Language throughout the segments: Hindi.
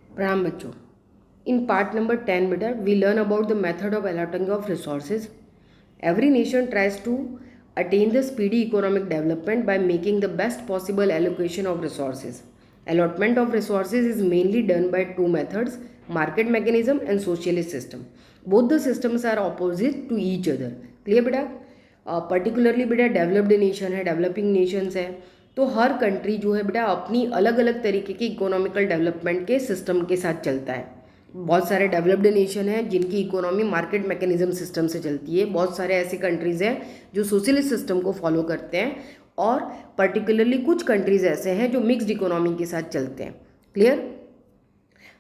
प्रणाम बच्चों। इन पार्ट नंबर 10 बेटा we learn about the method of allotting of resources. Every nation tries to attain the speedy economic development by making the best possible allocation of resources. Allotment of resources is mainly done by two methods: market mechanism and socialist system. Both the systems are opposite to each other. Clear बेटा? पर्टिकुलरली बेटा डेवलप्ड नेशन है, डेवलपिंग नेशंस है, तो हर कंट्री जो है बेटा अपनी अलग अलग तरीके के इकोनॉमिकल डेवलपमेंट के सिस्टम के साथ चलता है। बहुत सारे डेवलप्ड नेशन हैं जिनकी इकोनॉमी मार्केट मैकेनिज्म सिस्टम से चलती है, बहुत सारे ऐसे कंट्रीज़ हैं जो सोशलिस्ट सिस्टम को फॉलो करते हैं, और पर्टिकुलरली कुछ कंट्रीज़ ऐसे हैं जो मिक्स्ड इकोनॉमी के साथ चलते हैं। क्लियर?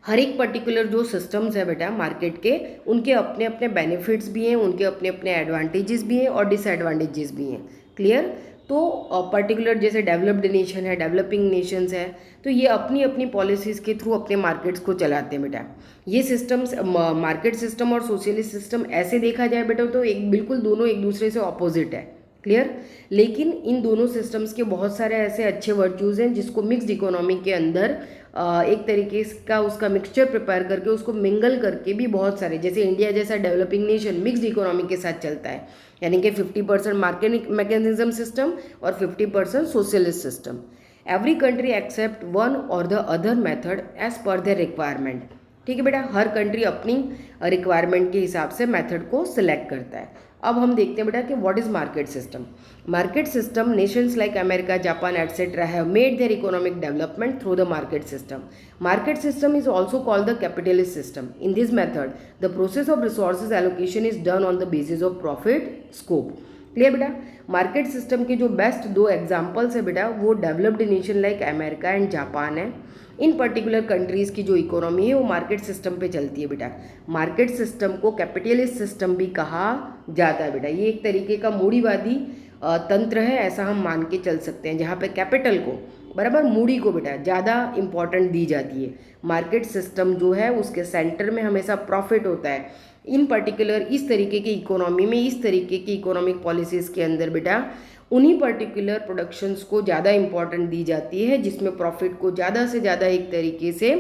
हर एक पर्टिकुलर जो सिस्टम्स है बेटा मार्केट के, उनके अपने अपने बेनिफिट्स भी हैं, उनके अपने अपने एडवांटेजेस भी हैं और डिसएडवांटेजेस भी हैं। क्लियर? तो पर्टिकुलर जैसे डेवलप्ड नेशन है, डेवलपिंग नेशंस है, तो ये अपनी अपनी पॉलिसीज़ के थ्रू अपने मार्केट्स को चलाते हैं बेटा। ये सिस्टम्स मार्केट सिस्टम और सोशलिस्ट सिस्टम ऐसे देखा जाए बेटा तो एक बिल्कुल दोनों एक दूसरे से ऑपोजिट है। क्लियर? लेकिन इन दोनों सिस्टम्स के बहुत सारे ऐसे अच्छे वर्चूज़ हैं जिसको मिक्स्ड इकोनॉमी के अंदर एक तरीके का उसका मिक्सचर प्रिपेयर करके उसको मिंगल करके भी बहुत सारे, जैसे इंडिया जैसा डेवलपिंग नेशन मिक्स्ड इकोनॉमी के साथ चलता है, यानी कि 50% मार्केट मैकेनिज्म सिस्टम और 50% socialist system. Every country accept one or the other method as per their requirement. ठीक है बेटा, हर कंट्री अपनी रिक्वायरमेंट के हिसाब से मेथड को सिलेक्ट करता है। अब हम देखते हैं बेटा कि what is market system. Market system, Nations like America, Japan etcetera have made their economic development through the market system. Market system is also called the capitalist system. In this method, the process of resources allocation is done on the basis of profit scope. Clear बेटा? मार्केट सिस्टम के जो बेस्ट दो एग्जाम्पल्स है बेटा वो developed nation like America and Japan है। इन पर्टिकुलर कंट्रीज़ की जो इकोनॉमी है वो मार्केट सिस्टम पे चलती है बेटा। मार्केट सिस्टम को कैपिटलिस्ट सिस्टम भी कहा जाता है बेटा। ये एक तरीके का मूढ़ीवादी तंत्र है, ऐसा हम मान के चल सकते हैं, जहाँ पे कैपिटल को बराबर मूडी को बेटा ज़्यादा इंपॉर्टेंट दी जाती है। मार्केट सिस्टम जो है उसके सेंटर में हमेशा प्रॉफिट होता है। इन पर्टिकुलर इस तरीके की इकोनॉमी में, इस तरीके की इकोनॉमिक पॉलिसीज़ के अंदर बेटा उन्हीं पर्टिकुलर प्रोडक्शंस को ज़्यादा इंपॉर्टेंट दी जाती है जिसमें प्रॉफिट को ज़्यादा से ज़्यादा एक तरीके से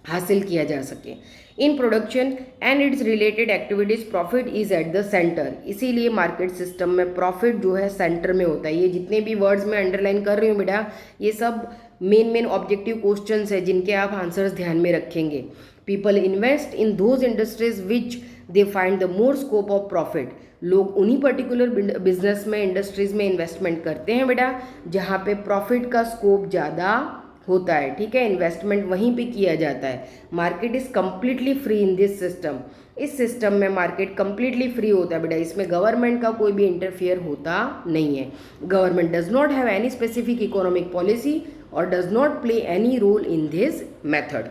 हासिल किया जा सके। In production and it's related activities profit is at the centre. इसीलिए मार्केट सिस्टम में प्रॉफिट जो है सेंटर में होता है। ये जितने भी वर्ड्स मैं अंडरलाइन कर रही हूँ बेटा ये सब मेन ऑब्जेक्टिव क्वेश्चंस है जिनके आप आंसर्स ध्यान में रखेंगे। People invest in those industries which they find the more scope of profit. लोग उन्हीं पर्टिकुलर बिजनेस में, इंडस्ट्रीज़ में इन्वेस्टमेंट करते हैं बेटा जहाँ पे प्रॉफिट का स्कोप ज़्यादा होता है। ठीक है, इन्वेस्टमेंट वहीं पे किया जाता है। Market is completely free in this system. इस सिस्टम में मार्केट कम्प्लीटली फ्री होता है बेटा, इसमें गवर्नमेंट का कोई भी इंटरफियर होता नहीं है। Government does not have any specific economic policy और does not play any role in this method.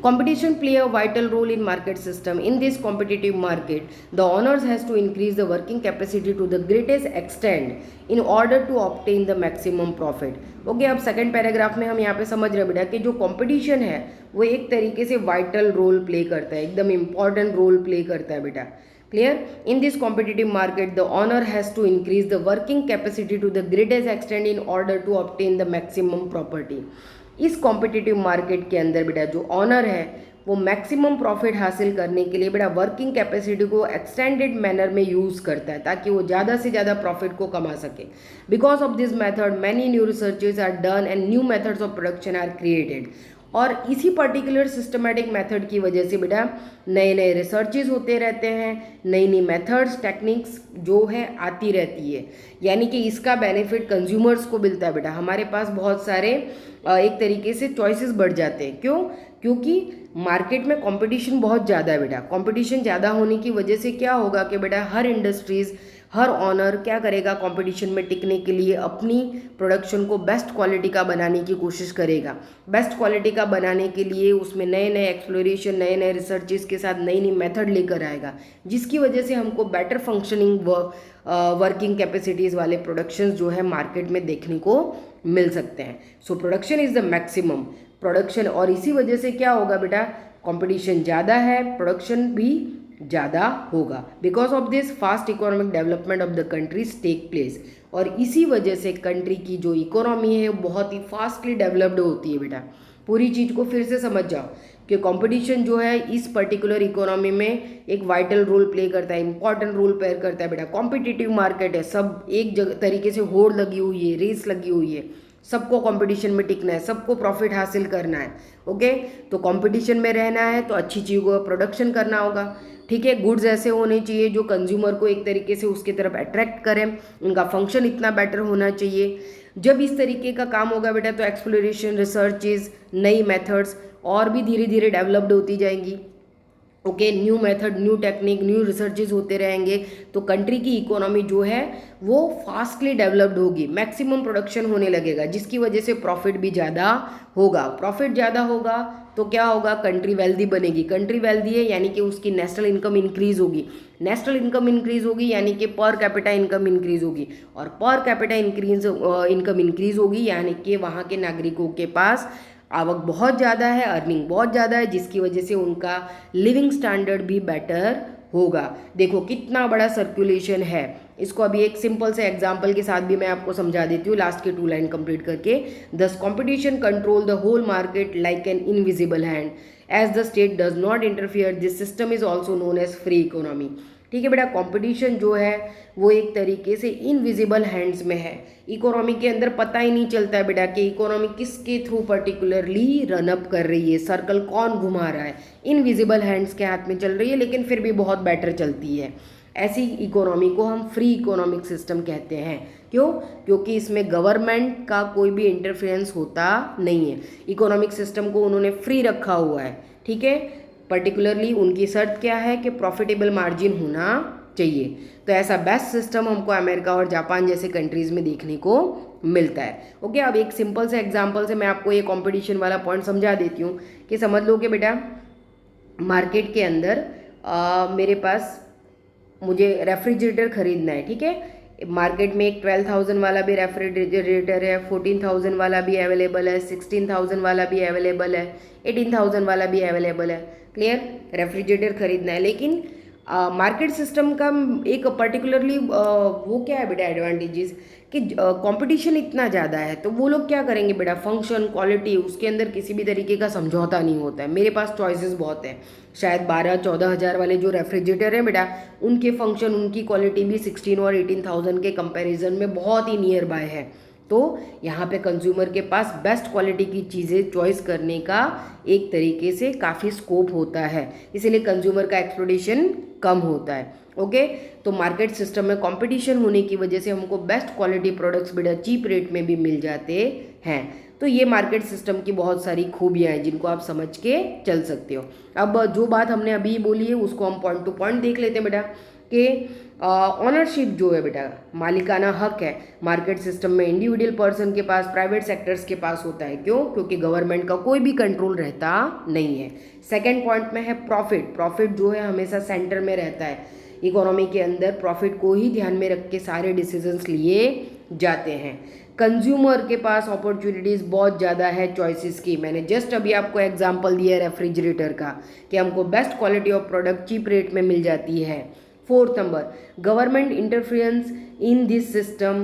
Competition play a vital role in market system. In this competitive market, the owners has to increase the working capacity to the greatest extent in order to obtain the maximum profit. Okay, अब सेकंड पैराग्राफ में हम यहाँ पे समझ रहे बेटा कि जो कंपटीशन है वो एक तरीके से वाइटल रोल प्ले करता है, एकदम इंपॉर्टेंट रोल प्ले करता है बेटा। Clear? In this competitive market the honour has to increase the working capacity to the greatest extent in order to obtain the maximum property. इस कॉम्पिटिटिव मार्केट के अंदर बेटा जो ऑनर है वो मैक्सिमम प्रॉफिट हासिल करने के लिए बेटा वर्किंग कैपेसिटी को एक्सटेंडेड मैनर में यूज़ करता है ताकि वो ज़्यादा से ज़्यादा प्रॉफिट को कमा सके। Because of this method many new researches are done and new methods of production are created. और इसी पर्टिकुलर सिस्टमेटिक मेथड की वजह से बेटा नए नए रिसर्चेज होते रहते हैं, नई नई मेथड्स टेक्निक्स जो है आती रहती है, यानी कि इसका बेनिफिट कंज्यूमर्स को मिलता है बेटा। हमारे पास बहुत सारे एक तरीके से चॉइसेस बढ़ जाते हैं। क्यों? क्योंकि मार्केट में कंपटीशन बहुत ज़्यादा है बेटा। कंपटीशन ज़्यादा होने की वजह से क्या होगा कि बेटा हर इंडस्ट्रीज़, हर ऑनर क्या करेगा, कंपटीशन में टिकने के लिए अपनी प्रोडक्शन को बेस्ट क्वालिटी का बनाने की कोशिश करेगा। बेस्ट क्वालिटी का बनाने के लिए उसमें नए नए एक्सप्लोरेशन, नए नए रिसर्चेस के साथ नई नई मेथड लेकर आएगा, जिसकी वजह से हमको बेटर फंक्शनिंग वर्किंग कैपेसिटीज़ वाले प्रोडक्शंस जो है मार्केट में देखने को मिल सकते हैं। So production is the maximum production, और इसी वजह से क्या होगा बेटा कंपटीशन ज़्यादा है, प्रोडक्शन भी ज़्यादा होगा। Because of this fast economic development of the countries take place, और इसी वजह से कंट्री की जो इकोनॉमी है वो बहुत ही फास्टली डेवलप्ड होती है बेटा। पूरी चीज़ को फिर से समझ जाओ कि कंपटीशन जो है इस पर्टिकुलर इकोनॉमी में एक वाइटल रोल प्ले करता है, इंपॉर्टेंट रोल प्ले करता है बेटा। कॉम्पिटिटिव मार्केट है, सब एक जगह तरीके से होड़ लगी हुई है, रेस लगी हुई है, सबको कंपटीशन में टिकना है, सबको प्रॉफिट हासिल करना है। ओके, तो कंपटीशन में रहना है तो अच्छी चीज़ों का प्रोडक्शन करना होगा। ठीक है, गुड्स ऐसे होने चाहिए जो कंज्यूमर को एक तरीके से उसकी तरफ अट्रैक्ट करें, उनका फंक्शन इतना बेटर होना चाहिए। जब इस तरीके का काम होगा बेटा तो एक्सप्लोरेशन, रिसर्चेज, नई मेथड्स और भी धीरे धीरे डेवलप्ड होती जाएंगी। Okay, new method, new technique, new researches होते रहेंगे तो कंट्री की इकोनॉमी जो है वो फास्टली डेवलप्ड होगी, मैक्सिमम प्रोडक्शन होने लगेगा, जिसकी वजह से प्रॉफिट भी ज़्यादा होगा। प्रॉफिट ज़्यादा होगा तो क्या होगा, कंट्री वेल्दी बनेगी। कंट्री वेल्दी है यानी कि उसकी नेशनल इनकम इंक्रीज होगी, नेशनल इनकम इंक्रीज होगी यानी कि पर कैपिटा इनकम इंक्रीज होगी, और पर कैपिटा इनकम इंक्रीज होगी यानी कि वहाँ के नागरिकों के पास आवक बहुत ज़्यादा है, अर्निंग बहुत ज़्यादा है, जिसकी वजह से उनका लिविंग स्टैंडर्ड भी बेटर होगा। देखो कितना बड़ा सर्कुलेशन है। इसको अभी एक सिंपल से एग्जांपल के साथ भी मैं आपको समझा देती हूँ, लास्ट के 2 लाइन कंप्लीट करके। दस competition control the whole market like an invisible hand, as the state does not interfere, this system is also known as free economy. ठीक है बेटा, कंपटीशन जो है वो एक तरीके से इनविजिबल हैंड्स में है। इकोनॉमी के अंदर पता ही नहीं चलता है बेटा कि इकोनॉमी किसके थ्रू पर्टिकुलरली रन अप कर रही है, सर्कल कौन घुमा रहा है, इनविजिबल हैंड्स के हाथ में चल रही है, लेकिन फिर भी बहुत बेटर चलती है। ऐसी इकोनॉमी को हम फ्री इकोनॉमिक सिस्टम कहते हैं। क्यों? क्योंकि इसमें गवर्नमेंट का कोई भी इंटरफेरेंस होता नहीं है। इकोनॉमिक सिस्टम को उन्होंने फ्री रखा हुआ है। ठीक है, पर्टिकुलरली उनकी शर्त क्या है कि प्रॉफिटेबल मार्जिन होना चाहिए। तो ऐसा बेस्ट सिस्टम हमको अमेरिका और जापान जैसे कंट्रीज़ में देखने को मिलता है। ओके, अब एक सिंपल से एग्जांपल से मैं आपको ये कंपटीशन वाला पॉइंट समझा देती हूँ कि समझ लो कि बेटा मार्केट के अंदर मेरे पास मुझे रेफ्रिजरेटर खरीदना है। ठीक है, मार्केट में एक 12,000 वाला भी रेफ्रिजरेटर है, 14,000 वाला भी अवेलेबल है, 16,000 वाला भी अवेलेबल है, 18,000 वाला भी अवेलेबल है। क्लियर, रेफ्रिजरेटर खरीदना है, लेकिन मार्केट सिस्टम का एक पर्टिकुलरली वो क्या है बेटा एडवांटेजेस कि कंपटीशन इतना ज़्यादा है तो वो लोग क्या करेंगे बेटा, फंक्शन, क्वालिटी, उसके अंदर किसी भी तरीके का समझौता नहीं होता है। मेरे पास चॉइसेस बहुत हैं, शायद 12-14 हज़ार वाले जो रेफ्रिजरेटर हैं बेटा उनके फंक्शन, उनकी क्वालिटी भी 16 और 18,000 के कंपैरिजन में बहुत ही नियर बाय है। तो यहाँ पे कंज्यूमर के पास बेस्ट क्वालिटी की चीज़ें चॉइस करने का एक तरीके से काफ़ी स्कोप होता है, इसीलिए कंज्यूमर का एक्सप्लोटेशन कम होता है। ओके, तो मार्केट सिस्टम में कंपटीशन होने की वजह से हमको बेस्ट क्वालिटी प्रोडक्ट्स बेटा चीप रेट में भी मिल जाते हैं। तो ये मार्केट सिस्टम की बहुत सारी खूबियाँ हैं जिनको आप समझ के चल सकते हो। अब जो बात हमने अभी बोली है उसको हम पॉइंट टू पॉइंट देख लेते हैं बेटा कि ऑनरशिप जो है बेटा, मालिकाना हक है मार्केट सिस्टम में इंडिविजुअल पर्सन के पास, प्राइवेट सेक्टर्स के पास होता है। क्यों? क्योंकि गवर्नमेंट का कोई भी कंट्रोल रहता नहीं है। सेकंड पॉइंट में है प्रॉफिट। प्रॉफिट जो है हमेशा सेंटर में रहता है, इकोनॉमी के अंदर प्रॉफिट को ही ध्यान में रख के सारे डिसीजंस लिए जाते हैं। कंज्यूमर के पास अपॉर्चुनिटीज़ बहुत ज़्यादा है चॉइसेस की। मैंने जस्ट अभी आपको एग्जांपल दिया है रेफ्रिजरेटर का कि हमको best quality of product cheap rate में मिल जाती है। Fourth number, government interference in this system.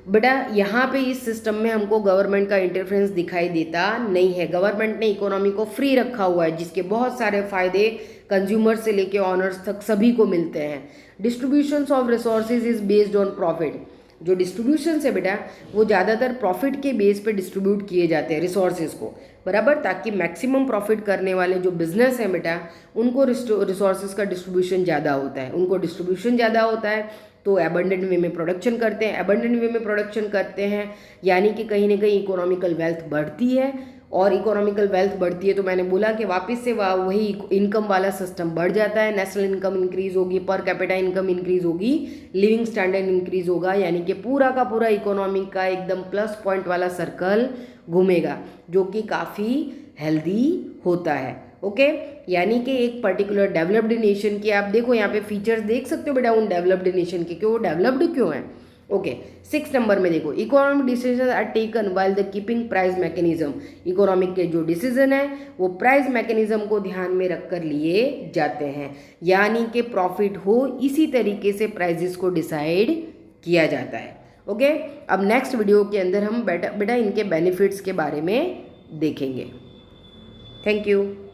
बेटा यहाँ पे इस सिस्टम में हमको गवर्नमेंट का इंटरफेरेंस दिखाई देता नहीं है। गवर्नमेंट ने इकोनॉमी को फ्री रखा हुआ है जिसके बहुत सारे फायदे कंज्यूमर से लेके ऑनर्स तक सभी को मिलते हैं। Distribution of resources is based on profit. जो डिस्ट्रीब्यूशन है बेटा वो ज़्यादातर प्रॉफिट के बेस पे डिस्ट्रीब्यूट किए जाते हैं रिसोर्सेज को, बराबर, ताकि मैक्सिमम प्रॉफिट करने वाले जो बिजनेस है बेटा उनको रिसोर्सेज का डिस्ट्रीब्यूशन ज़्यादा होता है। उनको डिस्ट्रीब्यूशन ज़्यादा होता है तो एबंडेंट वे में प्रोडक्शन करते हैं। एबंडेंट वे में प्रोडक्शन करते हैं यानी कि कहीं ना कहीं इकोनॉमिकल वेल्थ बढ़ती है, और इकोनॉमिकल वेल्थ बढ़ती है तो मैंने बोला कि वापस से वही इनकम वाला सिस्टम बढ़ जाता है। नेशनल इनकम इंक्रीज होगी, पर कैपिटा इनकम इंक्रीज होगी, लिविंग स्टैंडर्ड इंक्रीज होगा, यानी कि पूरा का पूरा इकोनॉमी का एकदम प्लस पॉइंट वाला सर्कल घूमेगा जो कि काफ़ी हेल्दी होता है। ओके, यानी कि एक पर्टिकुलर डेवलप्ड नेशन की आप देखो यहाँ पे फीचर्स देख सकते हो बेटा उन डेवलप्ड नेशन के, क्यों डेवलप्ड क्यों है। ओके, 6 नंबर में देखो, economic decision are taken while the keeping price mechanism. Economic के जो डिसीजन है वो प्राइस मैकेनिज्म को ध्यान में रखकर लिए जाते हैं, यानी कि प्रॉफिट हो इसी तरीके से प्राइजेस को डिसाइड किया जाता है। ओके, अब नेक्स्ट वीडियो के अंदर हम बेटा इनके बेनिफिट्स के बारे में देखेंगे। Thank you.